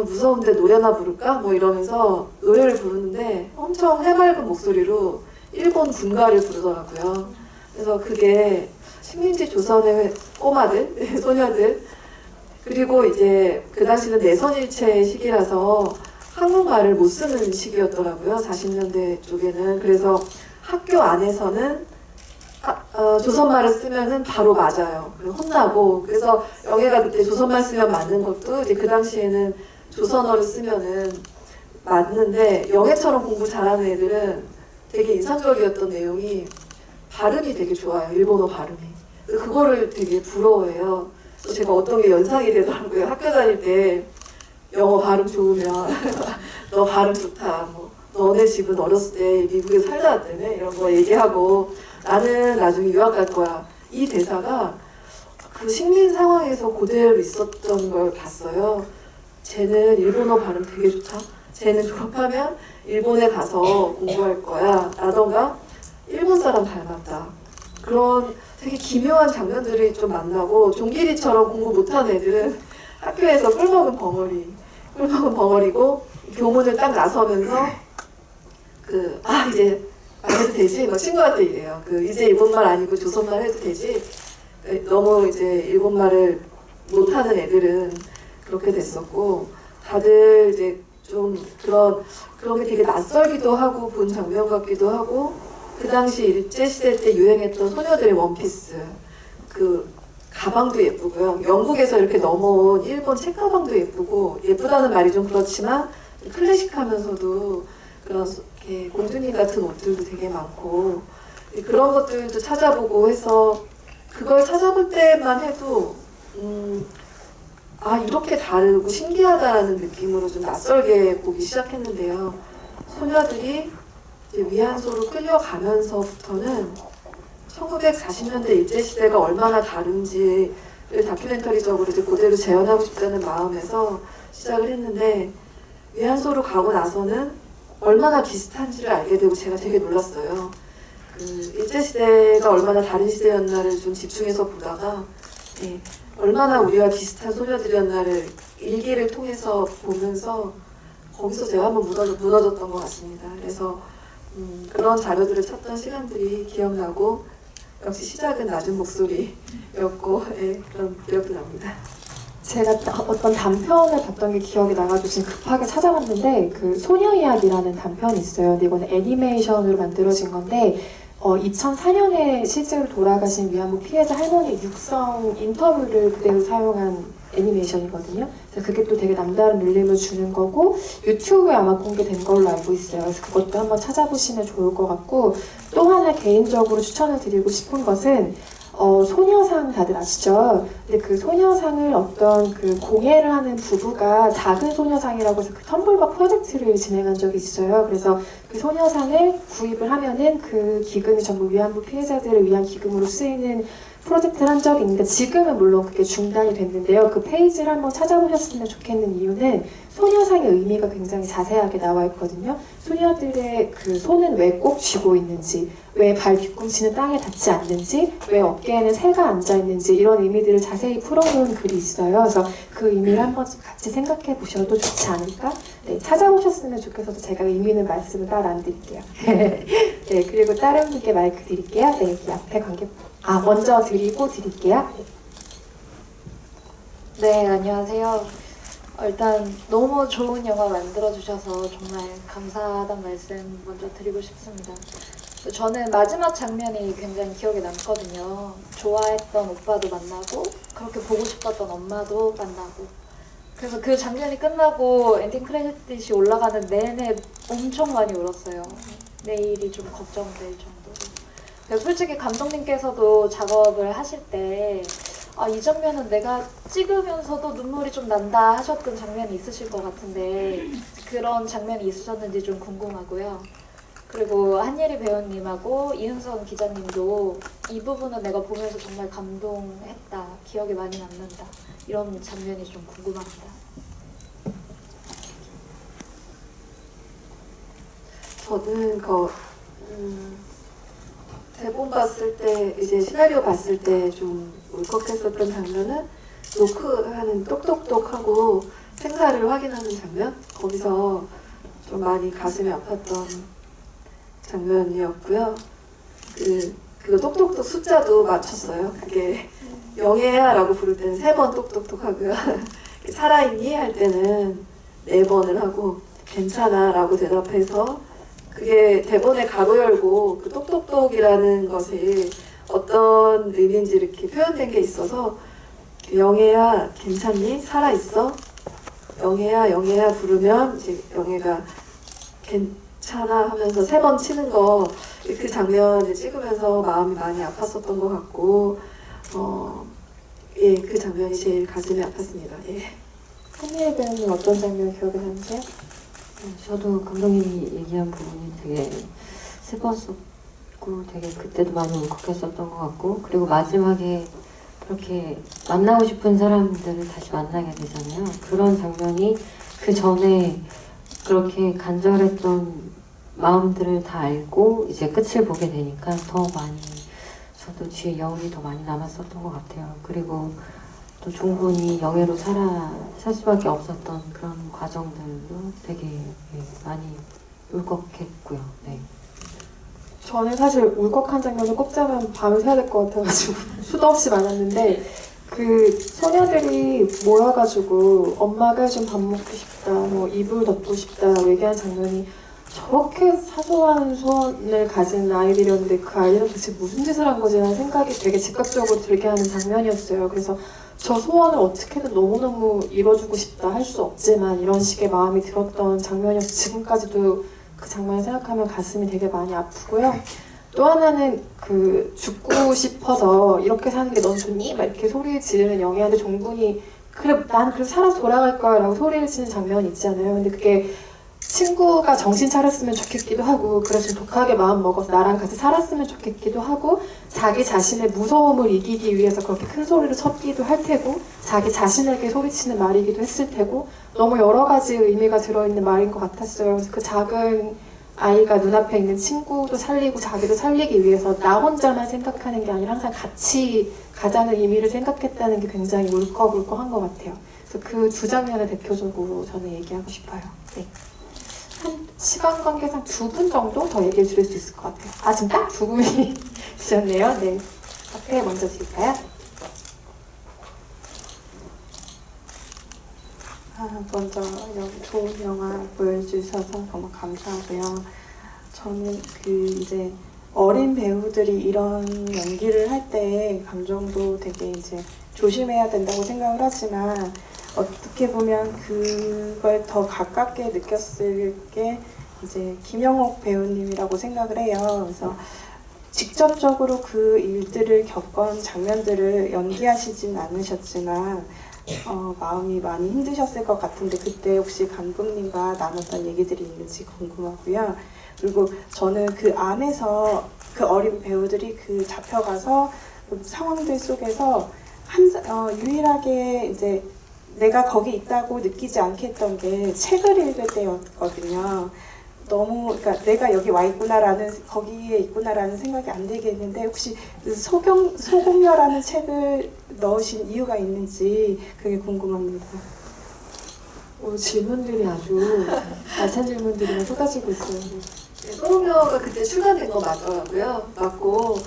무서운데 노래나 부를까? 뭐 이러면서 노래를 부르는데 엄청 해맑은 목소리로 일본 군가를 부르더라고요. 그래서 그게 식민지 조선의 꼬마들, 소녀들 그리고 이제 그 당시는 내선일체 시기라서 한국말을 못 쓰는 시기였더라고요. 40년대 쪽에는. 그래서 학교 안에서는 조선말을 쓰면은 바로 맞아요. 혼나고. 그래서 영예가 그때 조선말 쓰면 맞는 것도 이제 그 당시에는 조선어를 쓰면은 맞는데 영예처럼 공부 잘하는 애들은 되게 인상적이었던 내용이 발음이 되게 좋아요. 일본어 발음이. 그거를 되게 부러워해요. 그래서 제가 어떤 게 연상이 되더라고요. 학교 다닐 때 영어 발음 좋으면 너 발음 좋다. 뭐 너네 집은 어렸을 때 미국에 살다 왔다네. 이런 거 얘기하고 나는 나중에 유학 갈 거야. 이 대사가 그 식민 상황에서 그대로 있었던 걸 봤어요. 쟤는 일본어 발음 되게 좋다. 쟤는 졸업하면 일본에 가서 공부할 거야. 라던가 일본 사람 닮았다. 그런 되게 기묘한 장면들이 좀 만나고 종길이처럼 공부 못한 애들은 학교에서 꿀먹은 벙어리고 교문을 딱 나서면서 이제 해도 되지? 뭐 친구한테 이래요. 이제 일본말 아니고 조선말 해도 되지? 너무 이제 일본말을 못하는 애들은 그렇게 됐었고 다들 이제 좀 그런 게 되게 낯설기도 하고 본 장면 같기도 하고 그 당시 일제시대 때 유행했던 소녀들의 원피스 그 가방도 예쁘고요. 영국에서 이렇게 넘어온 일본 책가방도 예쁘고 예쁘다는 말이 좀 그렇지만 클래식하면서도 그런 이렇게 공주님 같은 옷들도 되게 많고 그런 것들도 찾아보고 해서 그걸 찾아볼 때만 해도 이렇게 다르고 신기하다라는 느낌으로 좀 낯설게 보기 시작했는데요. 소녀들이 이제 위안소로 끌려가면서부터는 1940년대 일제시대가 얼마나 다른지를 다큐멘터리적으로 이제 그대로 재현하고 싶다는 마음에서 시작을 했는데 위안소로 가고 나서는 얼마나 비슷한지를 알게 되고 제가 되게 놀랐어요. 일제시대가 얼마나 다른 시대였나를 좀 집중해서 보다가 얼마나 우리와 비슷한 소녀들이었나를 일기를 통해서 보면서 거기서 제가 한번 무너졌던 것 같습니다. 그래서 그런 자료들을 찾던 시간들이 기억나고 역시 시작은 낮은 목소리였고 그런 기억도 납니다. 제가 어떤 단편을 봤던 게 기억이 나가지고 지금 급하게 찾아봤는데 그 소녀 이야기라는 단편이 있어요. 근데 이거는 애니메이션으로 만들어진 건데 2004년에 실제로 돌아가신 위안부 피해자 할머니 육성 인터뷰를 그대로 사용한 애니메이션이거든요. 그래서 그게 또 되게 남다른 울림을 주는 거고 유튜브에 아마 공개된 걸로 알고 있어요. 그래서 그것도 한번 찾아보시면 좋을 것 같고 또 하나 개인적으로 추천을 드리고 싶은 것은 소녀상 다들 아시죠? 근데 그 소녀상을 어떤 그 공예를 하는 부부가 작은 소녀상이라고 해서 그 텀블벅 프로젝트를 진행한 적이 있어요. 그래서 그 소녀상을 구입을 하면은 그 기금이 전부 위안부 피해자들을 위한 기금으로 쓰이는 프로젝트를 한 적이 있는데 지금은 물론 그게 중단이 됐는데요. 그 페이지를 한번 찾아보셨으면 좋겠는 이유는 소녀상의 의미가 굉장히 자세하게 나와 있거든요. 소녀들의 그 손은 왜 꼭 쥐고 있는지, 왜 발 뒤꿈치는 땅에 닿지 않는지, 왜 어깨에는 새가 앉아 있는지 이런 의미들을 자세히 풀어놓은 글이 있어요. 그래서 그 의미를 한번 같이 생각해 보셔도 좋지 않을까? 네, 찾아보셨으면 좋겠어서 제가 의미는 말씀을 따로 안 드릴게요. 네, 그리고 다른 분께 마이크 드릴게요. 네, 여기 앞에 관객 먼저 드릴게요. 네, 안녕하세요. 일단 너무 좋은 영화 만들어주셔서 정말 감사하다는 말씀 먼저 드리고 싶습니다. 저는 마지막 장면이 굉장히 기억에 남거든요. 좋아했던 오빠도 만나고 그렇게 보고 싶었던 엄마도 만나고, 그래서 그 장면이 끝나고 엔딩 크레딧이 올라가는 내내 엄청 많이 울었어요. 내일이 좀 걱정될 정도로. 솔직히 감독님께서도 작업을 하실 때 이 장면은 내가 찍으면서도 눈물이 좀 난다 하셨던 장면이 있으실 것 같은데 그런 장면이 있으셨는지 좀 궁금하고요. 그리고 한예리 배우님하고 이은선 기자님도 이 부분은 내가 보면서 정말 감동했다, 기억에 많이 남는다, 이런 장면이 좀 궁금합니다. 저는 대본 봤을 때, 이제 시나리오 봤을 때 좀 울컥했었던 장면은 노크하는 똑똑똑하고 생사를 확인하는 장면? 거기서 좀 많이 가슴이 아팠던 장면이었고요. 그거 똑똑똑 숫자도 맞췄어요. 그게 영예야 라고 부를 때는 3번 똑똑똑 하고요. 살아있니? 할 때는 4번을 하고 괜찮아 라고 대답해서 그게 대본에 가로 열고 그 똑똑똑이라는 것이 어떤 의미인지 이렇게 표현된 게 있어서 영예야 괜찮니? 살아있어? 영예야 영예야 부르면 이제 영예가 괜찮아 하면서 3번 치는 거, 그 장면 찍으면서 마음이 많이 아팠었던 것 같고 그 장면이 제일 가슴이 아팠습니다. 예. 한예리 배우님 어떤 장면 기억에 남으세요? 저도 감독님이 얘기한 부분이 되게 슬펐었고 되게 그때도 많이 울컥했었던 것 같고, 그리고 마지막에 그렇게 만나고 싶은 사람들을 다시 만나게 되잖아요. 그런 장면이 그 전에 그렇게 간절했던 마음들을 다 알고 이제 끝을 보게 되니까 더 많이, 저도 뒤에 여운이 더 많이 남았었던 것 같아요. 그리고 또 종본이 영예로 살 수밖에 없었던 그런 과정들도 되게 많이 울컥했고요. 네. 저는 사실 울컥한 장면을 꼽자면 밤을 새야 될 것 같아가지고 수도 없이 많았는데, 그 소녀들이 모여가지고 엄마가 해준 밥 먹고 싶다, 뭐 이불 덮고 싶다 얘기하는 장면이, 저렇게 사소한 소원을 가진 아이들이었는데 그 아이들은 도대체 무슨 짓을 한 거지 라는 생각이 되게 즉각적으로 들게 하는 장면이었어요. 그래서 저 소원을 어떻게든 너무너무 이뤄주고 싶다, 할 수 없지만 이런 식의 마음이 들었던 장면이어서 지금까지도 그 장면을 생각하면 가슴이 되게 많이 아프고요. 또 하나는 죽고 싶어서 이렇게 사는 게 넌 좋니? 막 이렇게 소리 지르는 영예한테 종군이 그래 난 그래서 살아서 돌아갈 거야 라고 소리를 치는 장면이 있잖아요. 근데 그게 친구가 정신 차렸으면 좋겠기도 하고, 그래서 좀 독하게 마음 먹어서 나랑 같이 살았으면 좋겠기도 하고, 자기 자신의 무서움을 이기기 위해서 그렇게 큰 소리를 쳤기도 할 테고, 자기 자신에게 소리치는 말이기도 했을 테고, 너무 여러 가지 의미가 들어있는 말인 것 같았어요. 그래서 그 작은 아이가 눈앞에 있는 친구도 살리고 자기도 살리기 위해서 나 혼자만 생각하는 게 아니라 항상 같이 가자는 의미를 생각했다는 게 굉장히 울컥울컥한 것 같아요. 그래서 그 두 장면을 대표적으로 저는 얘기하고 싶어요. 네. 한 시간 관계상 2분 정도 더 얘기를 드릴 수 있을 것 같아요. 지금 딱 2분이 주셨네요. 네. 앞에 먼저 드릴까요? 먼저 좋은 영화 보여주셔서 정말 감사하고요. 저는 이제 어린 배우들이 이런 연기를 할 때 감정도 되게 이제 조심해야 된다고 생각을 하지만, 어떻게 보면 그걸 더 가깝게 느꼈을 게 이제 김영옥 배우님이라고 생각을 해요. 그래서 직접적으로 그 일들을 겪은 장면들을 연기하시진 않으셨지만 마음이 많이 힘드셨을 것 같은데, 그때 혹시 감독님과 나눴던 얘기들이 있는지 궁금하고요. 그리고 저는 그 안에서 그 어린 배우들이 잡혀가서 상황들 속에서 유일하게 이제 내가 거기 있다고 느끼지 않게 했던 게 책을 읽을 때였거든요. 너무 그러니까 내가 여기 와 있구나라는 거기에 있구나라는 생각이 안 들게 했는데 혹시 소공녀라는 책을 넣으신 이유가 있는지 그게 궁금합니다. 질문들이 아주 알찬 질문들이 쏟아지고 있어요. 소공녀가 그때 출간된 거 맞더라고요. 맞고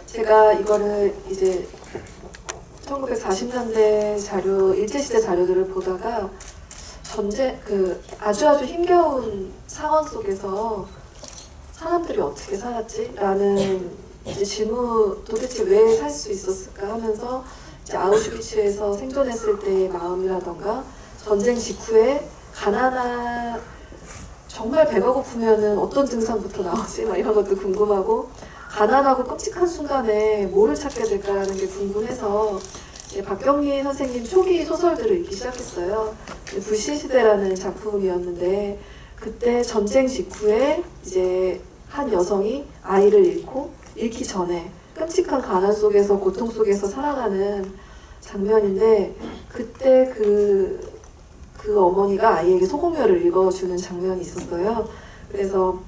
제가 이거를 이제 1940년대 자료, 일제시대 자료들을 보다가 아주 힘겨운 상황 속에서 사람들이 어떻게 살았지? 라는 이제 질문, 도대체 왜 살 수 있었을까 하면서 이제 아우슈비츠에서 생존했을 때의 마음이라던가 전쟁 직후에 정말 배가 고프면은 어떤 증상부터 나오지? 막 이런 것도 궁금하고 가난하고 끔찍한 순간에 뭐를 찾게 될까라는 게 궁금해서 박경리 선생님 초기 소설들을 읽기 시작했어요. 불신시대라는 작품이었는데 그때 전쟁 직후에 이제 한 여성이 아이를 잃기 전에 끔찍한 가난 속에서 고통 속에서 살아가는 장면인데 그때 그 어머니가 아이에게 소공녀를 읽어주는 장면이 있었어요. 그래서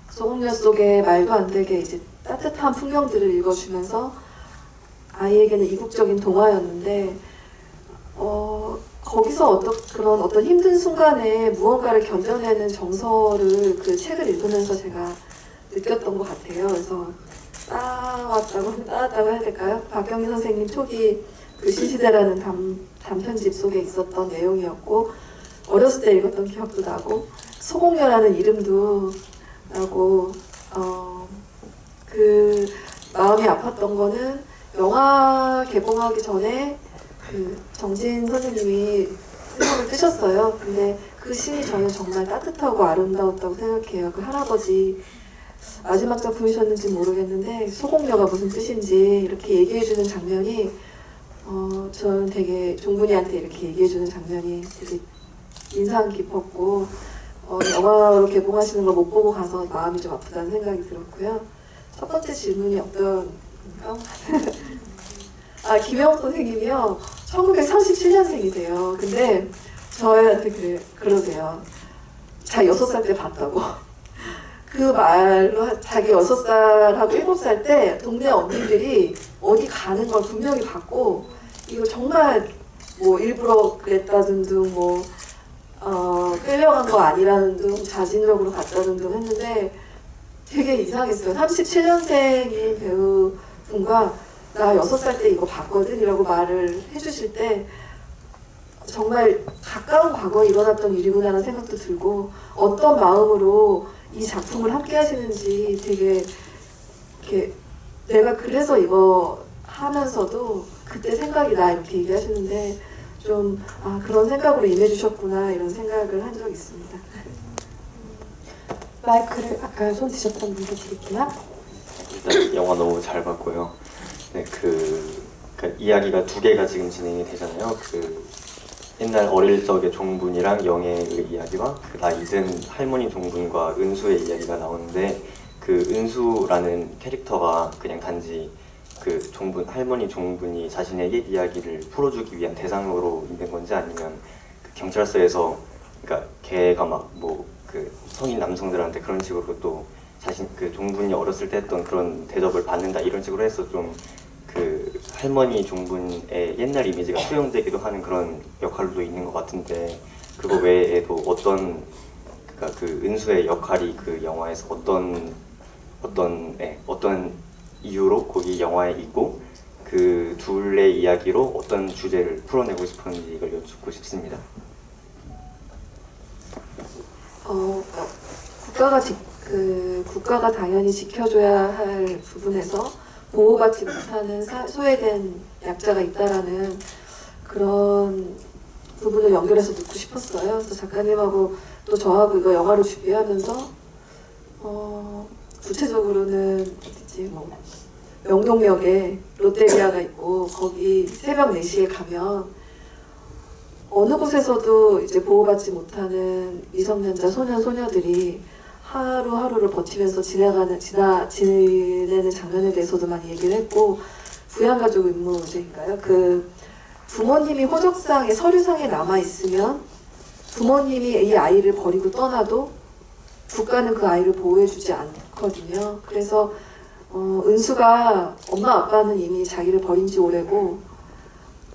소공녀 속에 말도 안 되게 이제 따뜻한 풍경들을 읽어주면서 아이에게는 이국적인 동화였는데 거기서 어떤 힘든 순간에 무언가를 견뎌내는 정서를 그 책을 읽으면서 제가 느꼈던 것 같아요. 그래서 따왔다고 해야 될까요? 박경리 선생님 초기 불신시대라는 단편집 속에 있었던 내용이었고 어렸을 때 읽었던 기억도 나고 소공녀라는 이름도 나고 그 마음이 아팠던 거는 영화 개봉하기 전에 그 정진 선생님이 생각을 뜨셨어요. 근데 그 시이 저는 정말 따뜻하고 아름다웠다고 생각해요. 그 할아버지 마지막 작품이셨는지 모르겠는데 소공녀가 무슨 뜻인지 이렇게 얘기해주는 장면이 저는 되게 종분이한테 이렇게 얘기해주는 장면이 되게 인상 깊었고 영화로 개봉하시는 걸 못 보고 가서 마음이 좀 아프다는 생각이 들었고요. 첫 번째 질문이 어떤 김혜옥 선생님이요. 1937년생이세요. 근데 저희한테 그러세요. 자기 6살 때 봤다고. 그 말로 자기 6살하고 7살 때 동네 언니들이 어디 가는 걸 분명히 봤고 이거 정말 뭐 일부러 그랬다는 둥 끌려간 거 아니라는 둥 자진적으로 갔다는 둥 했는데 되게 이상했어요. 37년생인 배우분과 나 6살 때 이거 봤거든 이라고 말을 해주실 때 정말 가까운 과거에 일어났던 일이구나라는 생각도 들고 어떤 마음으로 이 작품을 함께 하시는지 되게 이렇게 내가 그래서 이거 하면서도 그때 생각이 나 이렇게 얘기하시는데 좀 그런 생각으로 임해주셨구나 이런 생각을 한 적이 있습니다. 마이크를 아까 손 드셨던 분께 드릴게요. 일단 영화 너무 잘 봤고요. 네, 그러니까 이야기가 두 개가 지금 진행이 되잖아요. 그 옛날 어릴 적의 종분이랑 영애의 이야기와 그 나이 든 할머니 종분과 은수의 이야기가 나오는데 그 은수라는 캐릭터가 그냥 단지 그 할머니 종분이 자신의 옛 이야기를 풀어주기 위한 대상으로 있는 건지 아니면 그 경찰서에서 그러니까 걔가 막 그 성인 남성들한테 그런 식으로 또 자신 그 종분이 어렸을 때 했던 그런 대접을 받는다 이런 식으로 해서 좀 그 할머니 종분의 옛날 이미지가 수용되기도 하는 그런 역할도 있는 것 같은데 그거 외에도 어떤 그러니까 그 은수의 역할이 그 영화에서 어떤 이유로 거기 영화에 있고 그 둘의 이야기로 어떤 주제를 풀어내고 싶었는지 이걸 여쭙고 싶습니다. 국가가 당연히 지켜줘야 할 부분에서 보호받지 못하는 소외된 약자가 있다라는 그런 부분을 연결해서 묻고 싶었어요. 그래서 작가님하고 또 저하고 이거 영화를 준비하면서 구체적으로는 명동역에 롯데리아가 있고 거기 새벽 4시에 가면 어느 곳에서도 이제 보호받지 못하는 미성년자 소년들이 하루하루를 버티면서 지내는 장면에 대해서도 많이 얘기를 했고 부양가족 의무제인가요? 그 부모님이 호적상에 서류상에 남아 있으면 부모님이 이 아이를 버리고 떠나도 국가는 그 아이를 보호해주지 않거든요. 그래서 은수가 엄마 아빠는 이미 자기를 버린 지 오래고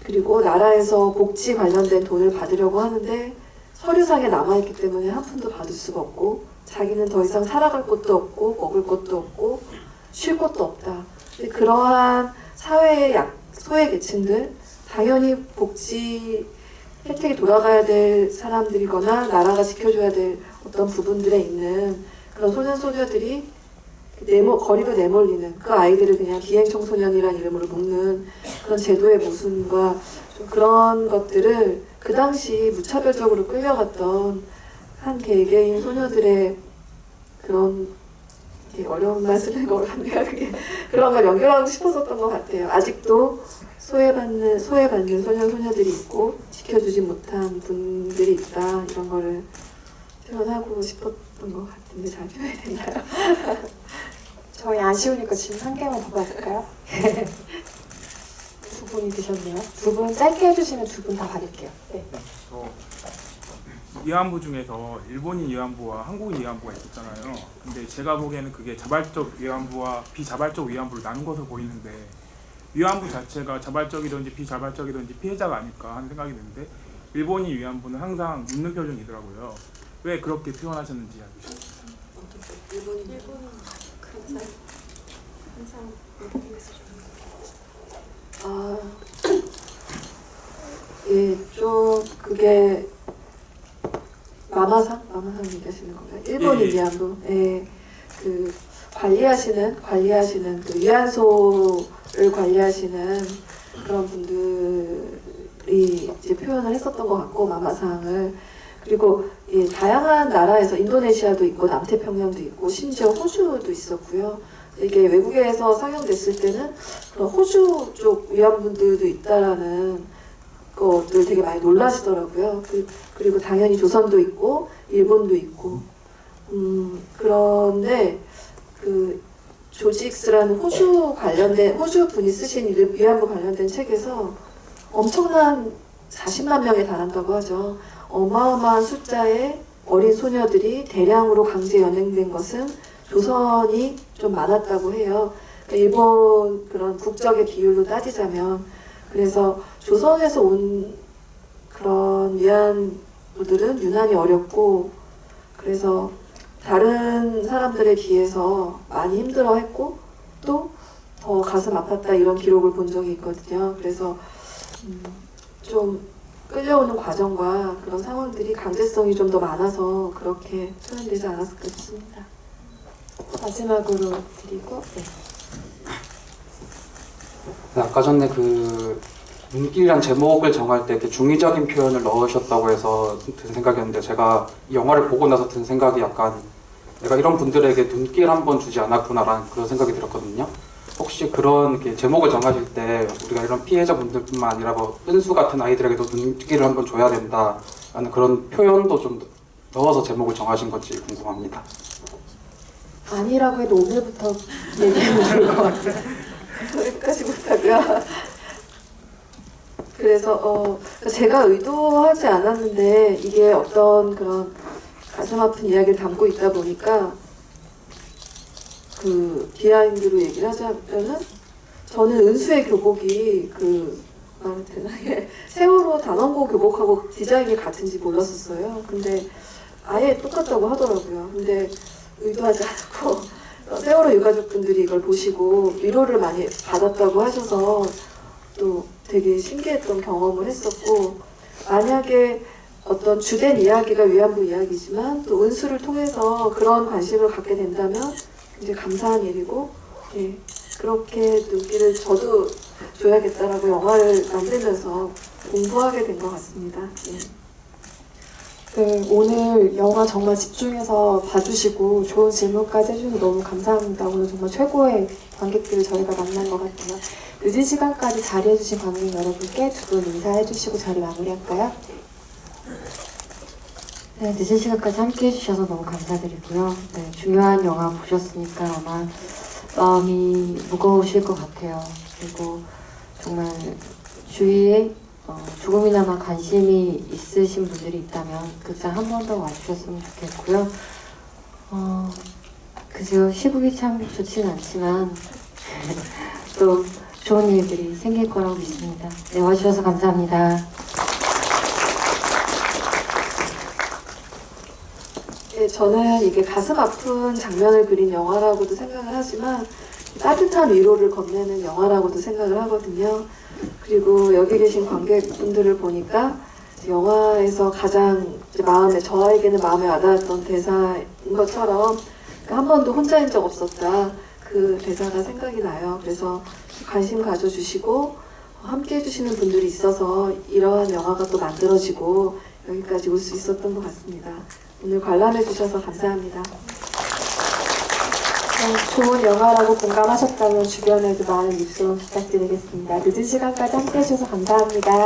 그리고 나라에서 복지 관련된 돈을 받으려고 하는데 서류상에 남아있기 때문에 한 푼도 받을 수가 없고 자기는 더 이상 살아갈 곳도 없고 먹을 것도 없고 쉴 곳도 없다. 근데 그러한 사회의 소외 계층들 당연히 복지 혜택이 돌아가야 될 사람들이거나 나라가 지켜줘야 될 어떤 부분들에 있는 그런 소년 소녀들이 거리로 내몰리는 그 아이들을 그냥 비행청소년이라는 이름으로 묶는 그런 제도의 모순과 좀 그런 것들을 그 당시 무차별적으로 끌려갔던 한 개개인 소녀들의 그런 어려운 말씀을 어렵네요. 그게 그런 걸 연결하고 싶었었던 것 같아요. 아직도 소외받는 소년 소녀들이 있고 지켜주지 못한 분들이 있다 이런 거를 표현하고 싶었던 것 같은데 잘 표현이 됐나요? 저희 아쉬우니까 질문 한 개만 더 받을까요? 두 분이 드셨네요. 두 분 짧게 해주시면 두 분 다 받을게요. 네. 위안부 중에서 일본인 위안부와 한국인 위안부가 있었잖아요. 근데 제가 보기에는 그게 자발적 위안부와 비자발적 위안부를 나눈 것으로 보이는데 위안부 자체가 자발적이든지 비자발적이든지 피해자가 아닐까 하는 생각이 드는데 일본인 위안부는 항상 웃는 표정이더라고요. 왜 그렇게 표현하셨는지 알고 싶습니다. 일본인 항상 예, 좀 그게 마마상 얘기하시는 건가요? 일본인 위안부, 예, 그 관리하시는 그 위안소를 관리하시는 그런 분들이 이제 표현을 했었던 것 같고 마마상을 그리고 예, 다양한 나라에서 인도네시아도 있고 남태평양도 있고 심지어 호주도 있었고요. 이게 외국에서 상영됐을 때는 그런 호주 쪽 위안분들도 있다라는 것들 되게 많이 놀라시더라고요. 그리고 당연히 조선도 있고 일본도 있고 그런데 그 조직스라는 호주 분이 쓰신 위안부 관련된 책에서 엄청난 40만 명에 달한다고 하죠. 어마어마한 숫자의 어린 소녀들이 대량으로 강제 연행된 것은 조선이 좀 많았다고 해요. 그러니까 일본 그런 국적의 비율로 따지자면 그래서 조선에서 온 그런 위안부들은 유난히 어렵고 그래서 다른 사람들에 비해서 많이 힘들어했고 또 더 가슴 아팠다 이런 기록을 본 적이 있거든요. 그래서 좀 끌려오는 과정과 그런 상황들이 강제성이 좀 더 많아서 그렇게 표현되지 않았을까 싶습니다. 마지막으로 드리고 네. 아까 전에 그 눈길이란 제목을 정할 때 이렇게 중의적인 표현을 넣으셨다고 해서 든 생각이었는데 제가 이 영화를 보고 나서 든 생각이 약간 내가 이런 분들에게 눈길 한 번 주지 않았구나라는 그런 생각이 들었거든요. 혹시 그런 이렇게 제목을 정하실 때 우리가 이런 피해자분들뿐만 아니라 뭐 은수 같은 아이들에게도 눈길을 한번 줘야 된다라는 그런 표현도 좀 넣어서 제목을 정하신 건지 궁금합니다. 아니라고 해도 오늘부터 얘기하면 좋을 것 같아요. 여기까지 못하고요. 그래서 제가 의도하지 않았는데 이게 어떤 그런 가슴 아픈 이야기를 담고 있다 보니까 그 비하인드로 얘기를 하자면은 저는 은수의 교복이 세월호 단원고 교복하고 디자인이 같은지 몰랐었어요. 근데 아예 똑같다고 하더라고요. 근데 의도하지 않고 세월호 유가족분들이 이걸 보시고 위로를 많이 받았다고 하셔서 또 되게 신기했던 경험을 했었고 만약에 어떤 주된 이야기가 위안부 이야기지만 또 은수를 통해서 그런 관심을 갖게 된다면 굉장히 감사한 일이고 예, 그렇게 눈길을 저도 줘야겠다라고 영화를 만들면서 공부하게 된 것 같습니다. 예. 네, 오늘 영화 정말 집중해서 봐주시고 좋은 질문까지 해주셔서 너무 감사합니다. 오늘 정말 최고의 관객들을 저희가 만난 것 같아요. 늦은 시간까지 자리해주신 관객 여러분께 두 분 인사해주시고 자리 마무리할까요? 네, 늦은 시간까지 함께 해주셔서 너무 감사드리고요. 네, 중요한 영화 보셨으니까 아마 마음이 무거우실 것 같아요. 그리고 정말 주위에 조금이나마 관심이 있으신 분들이 있다면 극장 한 번 더 와주셨으면 좋겠고요. 그저 시국이 참 좋지는 않지만 또 좋은 일들이 생길 거라고 믿습니다. 네, 와주셔서 감사합니다. 네, 저는 이게 가슴 아픈 장면을 그린 영화라고도 생각을 하지만 따뜻한 위로를 건네는 영화라고도 생각을 하거든요. 그리고 여기 계신 관객분들을 보니까 영화에서 가장 이제 저에게는 마음에 와닿았던 대사인 것처럼 한 번도 혼자인 적 없었다. 그 대사가 생각이 나요. 그래서 관심 가져주시고 함께 해주시는 분들이 있어서 이러한 영화가 또 만들어지고 여기까지 올 수 있었던 것 같습니다. 오늘 관람해 주셔서 감사합니다. 좋은 영화라고 공감하셨다면 주변에도 많은 입소문 부탁드리겠습니다. 늦은 시간까지 함께 해주셔서 감사합니다.